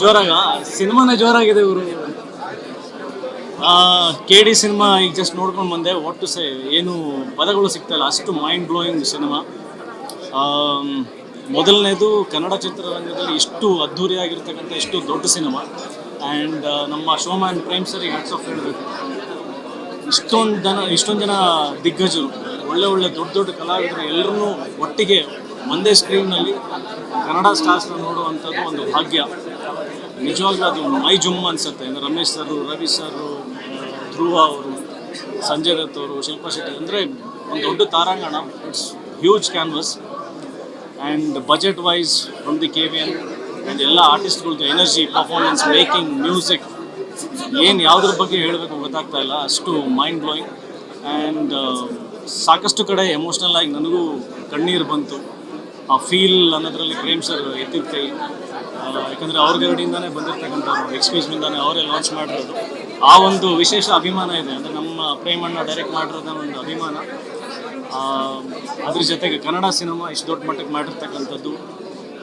ಜೋರಾಗ ಸಿನಿಮಾನೇ ಜೋರಾಗಿದೆ ಇವರು. KD cinema ಈಗ just ನೋಡ್ಕೊಂಡು ಬಂದೆ. ವಾಟ್ ಟು ಸೇ, ಏನು ಪದಗಳು ಸಿಗ್ತಾಯಿಲ್ಲ, ಅಷ್ಟು ಮೈಂಡ್ ಬ್ಲೋಯಿಂಗ್ ಸಿನಿಮಾ. ಮೊದಲನೇದು ಕನ್ನಡ ಚಿತ್ರರಂಗದಲ್ಲಿ ಇಷ್ಟು ಅದ್ಧೂರಿಯಾಗಿರ್ತಕ್ಕಂಥ ಇಷ್ಟು ದೊಡ್ಡ ಸಿನಿಮಾ. ಆ್ಯಂಡ್ ನಮ್ಮ ಶೋಮ್ಯಾನ್ ಪ್ರೇಮ್ ಸರಿಗೆ ಹ್ಯಾಟ್ಸ್ ಆಫ್ ಹೇಳಬೇಕು. ಇಷ್ಟೊಂದು ಜನ ದಿಗ್ಗಜರು, ಒಳ್ಳೆ ದೊಡ್ಡ ಕಲಾವಿದರು ಎಲ್ಲರೂ ಒಟ್ಟಿಗೆ ಒಂದೇ ಸ್ಕ್ರೀನ್ನಲ್ಲಿ ಕನ್ನಡ ಸ್ಟಾರ್ಸ್ನ ನೋಡುವಂಥದ್ದು ಒಂದು ಭಾಗ್ಯ. ನಿಜವಾಗ್ಲೂ ಅದು ಮೈ ಜುಮ್ ಅನಿಸುತ್ತೆ. ರಮೇಶ್ ಸರ್, ರವಿ ಸರ್, ಧ್ರುವ ಅವರು, ಸಂಜಯ್ ದತ್ ಅವರು, ಶಿಲ್ಪಾ ಶೆಟ್ಟಿ, ಅಂದರೆ ಒಂದು ದೊಡ್ಡ ತಾರಾಂಗಣ. It's huge canvas. And budget wise from the KVN and ಎಲ್ಲ ಆರ್ಟಿಸ್ಟ್ಗಳದ್ದು ಎನರ್ಜಿ, ಪರ್ಫಾರ್ಮೆನ್ಸ್, ಮೇಕಿಂಗ್, ಮ್ಯೂಸಿಕ್, ಏನು ಯಾವುದ್ರ ಬಗ್ಗೆ ಹೇಳಬೇಕು ಗೊತ್ತಾಗ್ತಾ ಇಲ್ಲ, ಅಷ್ಟು ಮೈಂಡ್ ಬ್ಲೋಯಿಂಗ್. ಆ್ಯಂಡ್ ಸಾಕಷ್ಟು ಕಡೆ ಎಮೋಷ್ನಲ್ ಆಗಿ ನನಗೂ ಕಣ್ಣೀರು ಬಂತು. ಆ ಫೀಲ್ ಅನ್ನೋದ್ರಲ್ಲಿ ಪ್ರೇಮ್ ಸರ್ ಎತ್ತಿದ ಕೈ. ಯಾಕಂದರೆ ಅವ್ರ ಗರಡಿಯಿಂದನೇ ಬಂದಿರತಕ್ಕಂಥವ್ರು, ಎಕ್ಸ್ಕ್ಯೂಸ್ಮಿಂದಾನೆ ಅವರೇ ಲಾಂಚ್ ಮಾಡಿರೋದು. ಆ ಒಂದು ವಿಶೇಷ ಅಭಿಮಾನ ಇದೆ. ಅಂದರೆ ನಮ್ಮ ಪ್ರೇಮಣ್ಣ ಡೈರೆಕ್ಟ್ ಮಾಡಿರೋದ ಒಂದು ಅಭಿಮಾನ. ಅದ್ರ ಜೊತೆಗೆ ಕನ್ನಡ ಸಿನಿಮಾ ಇಷ್ಟು ದೊಡ್ಡ ಮಟ್ಟಕ್ಕೆ ಮಾಡಿರ್ತಕ್ಕಂಥದ್ದು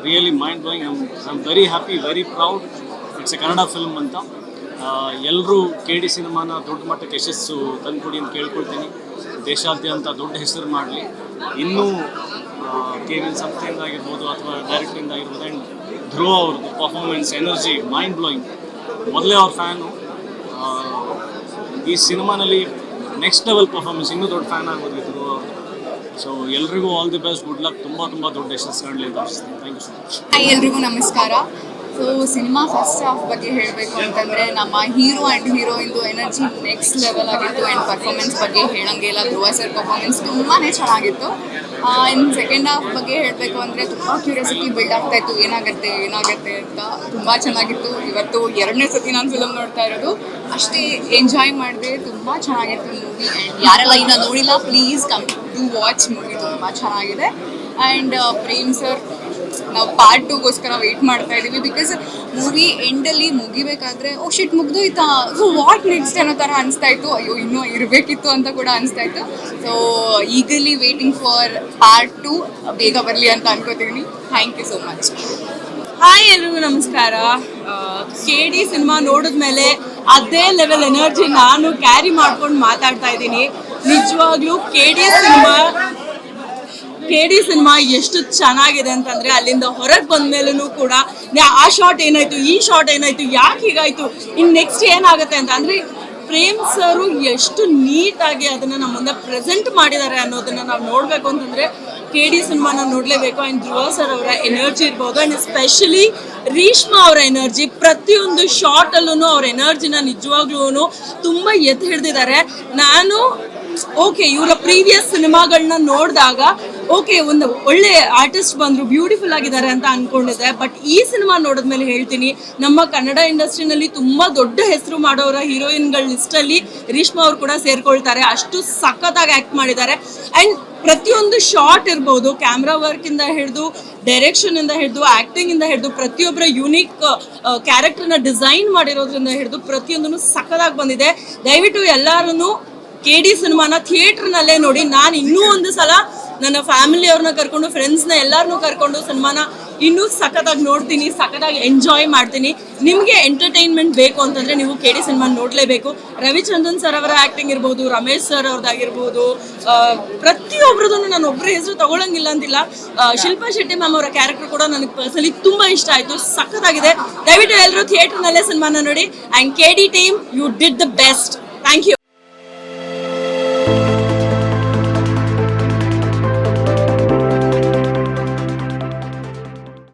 really mind blowing. I am very happy, very proud. It's A Kannada film ಅಂತ. ಎಲ್ಲರೂ KD ಸಿನಿಮಾನ ದೊಡ್ಡ ಮಟ್ಟಕ್ಕೆ ಯಶಸ್ಸು ತಂದುಕೊಡಿ ಅಂತ ಕೇಳ್ಕೊಳ್ತೀನಿ. ದೇಶಾದ್ಯಂತ ದೊಡ್ಡ ಹೆಸರು ಮಾಡಲಿ. ಇನ್ನೂ KVN ಸಂಸ್ಥೆಯಿಂದ ಆಗಿರ್ಬೋದು ಅಥವಾ ಡೈರೆಕ್ಟಿಂದ ಆಗಿರ್ಬೋದು. ಆ್ಯಂಡ್ ಧ್ರುವ ಅವ್ರದ್ದು ಪರ್ಫಾರ್ಮೆನ್ಸ್, ಎನರ್ಜಿ, ಮೈಂಡ್ ಬ್ಲೋಯಿಂಗ್. ಮೊದಲೇ ಅವ್ರ ಫ್ಯಾನು. ಈ ಸಿನಿಮಾನಲ್ಲಿ ನೆಕ್ಸ್ಟ್ ಲೆವೆಲ್ ಪರ್ಫಾರ್ಮೆನ್ಸ್, ಇನ್ನೂ ದೊಡ್ಡ ಫ್ಯಾನ್ ಆಗೋದು ಧ್ರುವ ಅವರು. ಸೊ ಎಲ್ರಿಗೂ all the best, good luck. ತುಂಬ ದೊಡ್ಡ ಯಶಸ್ಸು ಕಾಣಲಿ ಅಂತ ಆಶಿಸ್ತೀನಿ. Thank you so much. ಎಲ್ರಿಗೂ ನಮಸ್ಕಾರ. ಸೊ ಸಿನಿಮಾ ಫಸ್ಟ್ ಹಾಫ್ ಬಗ್ಗೆ ಹೇಳಬೇಕು ಅಂತಂದರೆ ನಮ್ಮ ಹೀರೋ ಆ್ಯಂಡ್ ಹೀರೋಯಿಂದು ಎನರ್ಜಿ ನೆಕ್ಸ್ಟ್ ಲೆವೆಲ್ ಆಗಿತ್ತು. ಆ್ಯಂಡ್ ಪರ್ಫಾರ್ಮೆನ್ಸ್ ಬಗ್ಗೆ ಹೇಳಂಗಿಲ್ಲ, ಧ್ರುವ ಸರ್ ಪರ್ಫಾರ್ಮೆನ್ಸ್ ತುಂಬಾ ಚೆನ್ನಾಗಿತ್ತು. ಇನ್ನು ಸೆಕೆಂಡ್ ಹಾಫ್ ಬಗ್ಗೆ ಹೇಳಬೇಕು ಅಂದರೆ ತುಂಬ ಕ್ಯೂರಿಯಾಸಿಟಿ ಬಿಲ್ಡ್ ಆಗ್ತಾಯಿತ್ತು, ಏನಾಗುತ್ತೆ ಅಂತ. ತುಂಬ ಚೆನ್ನಾಗಿತ್ತು. ಇವತ್ತು 2ನೇ ಸತಿ ನಾನು ಫಿಲಮ್ ನೋಡ್ತಾ ಇರೋದು. ಅಷ್ಟೇ ಎಂಜಾಯ್ ಮಾಡಿದೆ. ತುಂಬ ಚೆನ್ನಾಗಿತ್ತು ಮೂವಿ. ಆ್ಯಂಡ್ ಯಾರೆಲ್ಲ ಇನ್ನೂ ನೋಡಿಲ್ಲ, please come to watch movie. ತುಂಬ ಚೆನ್ನಾಗಿದೆ. ಆ್ಯಂಡ್ ಪ್ರೇಮ್ ಸರ್, ನಾವು ಪಾರ್ಟ್ 2ಗೋಸ್ಕರ ವೆಯ್ಟ್ ಮಾಡ್ತಾ ಇದ್ದೀವಿ. ಬಿಕಾಸ್ ಮೂವಿ ಎಂಡಲ್ಲಿ ಮುಗಿಬೇಕಾದ್ರೆ ಶಿಟ್ ಮುಗ್ದೋಯ್ತಾ, ವಾಟ್ ನೆಕ್ಸ್ಟ್ ಅನ್ನೋ ಥರ ಅನಿಸ್ತಾ ಇತ್ತು. ಅಯ್ಯೋ ಇನ್ನೂ ಇರಬೇಕಿತ್ತು ಅಂತ ಕೂಡ ಅನಿಸ್ತಾ ಇತ್ತು. ಸೊ ಈಗಲಿ ವೇಟಿಂಗ್ ಫಾರ್ ಪಾರ್ಟ್ 2 ಬೇಗ ಬರಲಿ ಅಂತ ಅನ್ಕೋತೀನಿ. Thank you so much. Hi ಎಲ್ರಿಗೂ ನಮಸ್ಕಾರ. KD ಸಿನಿಮಾ ನೋಡಿದ್ಮೇಲೆ ಅದೇ ಲೆವೆಲ್ ಎನರ್ಜಿ ನಾನು ಕ್ಯಾರಿ ಮಾಡ್ಕೊಂಡು ಮಾತಾಡ್ತಾ ಇದ್ದೀನಿ. ನಿಜವಾಗ್ಲೂ KD ಸಿನಿಮಾ ಎಷ್ಟು ಚೆನ್ನಾಗಿದೆ ಅಂತಂದರೆ, ಅಲ್ಲಿಂದ ಹೊರಗೆ ಬಂದ ಮೇಲೂ ಕೂಡ ಆ ಶಾರ್ಟ್ ಏನಾಯಿತು, ಈ ಶಾರ್ಟ್ ಏನಾಯಿತು, ಯಾಕೆ ಹೀಗಾಯಿತು, ಇನ್ನು ನೆಕ್ಸ್ಟ್ ಏನಾಗುತ್ತೆ ಅಂತ. ಅಂದರೆ ಪ್ರೇಮ್ ಸರು ಎಷ್ಟು ನೀಟಾಗಿ ಅದನ್ನು ನಮ್ಮ ಮುಂದೆ ಪ್ರೆಸೆಂಟ್ ಮಾಡಿದ್ದಾರೆ ಅನ್ನೋದನ್ನು ನಾವು ನೋಡಬೇಕು ಅಂತಂದರೆ KD ಸಿನಿಮಾನ ನೋಡಲೇಬೇಕು. ಆ್ಯಂಡ್ ಧ್ರುವ ಸರ್ ಅವರ ಎನರ್ಜಿ ಇರ್ಬೋದು. ಆ್ಯಂಡ್ ಎಸ್ಪೆಷಲಿ ರೀಶ್ಮಾ ಅವರ ಎನರ್ಜಿ, ಪ್ರತಿಯೊಂದು ಶಾರ್ಟಲ್ಲೂ ಅವ್ರ ಎನರ್ಜಿನ ನಿಜವಾಗ್ಲೂ ತುಂಬ ಎತ್ತಿ ಹಿಡಿದಿದ್ದಾರೆ. ನಾನು ಇವರ ಪ್ರೀವಿಯಸ್ ಸಿನಿಮಾಗಳನ್ನ ನೋಡಿದಾಗ ಒಂದು ಒಳ್ಳೆ ಆರ್ಟಿಸ್ಟ್ ಬಂದರು, ಬ್ಯೂಟಿಫುಲ್ ಆಗಿದ್ದಾರೆ ಅಂತ ಅಂದ್ಕೊಂಡಿದ್ದೆ. ಬಟ್ ಈ ಸಿನಿಮಾ ನೋಡಿದ್ಮೇಲೆ ಹೇಳ್ತೀನಿ, ನಮ್ಮ ಕನ್ನಡ ಇಂಡಸ್ಟ್ರಿನಲ್ಲಿ ತುಂಬ ದೊಡ್ಡ ಹೆಸರು ಮಾಡೋರ ಹೀರೋಯಿನ್ಗಳ ಲಿಸ್ಟಲ್ಲಿ ರೀಶ್ಮಾ ಅವರು ಕೂಡ ಸೇರ್ಕೊಳ್ತಾರೆ. ಅಷ್ಟು ಸಖತ್ತಾಗಿ ಆ್ಯಕ್ಟ್ ಮಾಡಿದ್ದಾರೆ. ಆ್ಯಂಡ್ ಪ್ರತಿಯೊಂದು ಶಾರ್ಟ್ ಇರ್ಬೋದು, ಕ್ಯಾಮ್ರಾ ವರ್ಕಿಂದ ಹಿಡಿದು, ಡೈರೆಕ್ಷನಿಂದ ಹಿಡಿದು, ಆ್ಯಕ್ಟಿಂಗಿಂದ ಹಿಡಿದು, ಪ್ರತಿಯೊಬ್ಬರ ಯುನೀಕ್ ಕ್ಯಾರೆಕ್ಟರ್ನ ಡಿಸೈನ್ ಮಾಡಿರೋದ್ರಿಂದ ಹಿಡಿದು ಪ್ರತಿಯೊಂದೂ ಸಖತ್ತಾಗಿ ಬಂದಿದೆ. ದಯವಿಟ್ಟು ಎಲ್ಲರೂ KD ಸಿನಿಮಾನ ಥಿಯೇಟ್ರ್ನಲ್ಲೇ ನೋಡಿ. ನಾನು ಇನ್ನೂ ಒಂದು ಸಲ ನನ್ನ ಫ್ಯಾಮಿಲಿಯವ್ರನ್ನ ಕರ್ಕೊಂಡು, ಫ್ರೆಂಡ್ಸ್ನ ಎಲ್ಲರನ್ನೂ ಕರ್ಕೊಂಡು ಸಿನಿಮಾನ ಇನ್ನೂ ಸಖತ್ತಾಗಿ ನೋಡ್ತೀನಿ, ಸಖತ್ತಾಗಿ ಎಂಜಾಯ್ ಮಾಡ್ತೀನಿ. ನಿಮಗೆ ಎಂಟರ್ಟೈನ್ಮೆಂಟ್ ಬೇಕು ಅಂತಂದರೆ ನೀವು KD ಸಿನಿಮಾ ನೋಡಲೇಬೇಕು. ರವಿಚಂದ್ರನ್ ಸರ್ ಅವರ ಆ್ಯಕ್ಟಿಂಗ್ ಇರ್ಬೋದು, ರಮೇಶ್ ಸರ್ ಅವ್ರದ್ದಾಗಿರ್ಬೋದು, ಪ್ರತಿಯೊಬ್ಬರದೂ ನಾನು ಒಬ್ಬರ ಹೆಸರು ತಗೊಳ್ಳಂಗಿಲ್ಲ ಅಂತಿಲ್ಲ. ಶಿಲ್ಪಾ ಶೆಟ್ಟಿ ಮ್ಯಾಮ್ ಅವರ ಕ್ಯಾರೆಕ್ಟರ್ ಕೂಡ ನನಗೆ ಪರ್ಸನಲಿ ತುಂಬ ಇಷ್ಟ ಆಯಿತು, ಸಖತ್ತಾಗಿದೆ. ದಯವಿಟ್ಟು ಎಲ್ಲರೂ ಥಿಯೇಟ್ರ್ನಲ್ಲೇ ಸಿನಿಮಾನ ನೋಡಿ. And KD team, you did the best. Thank you.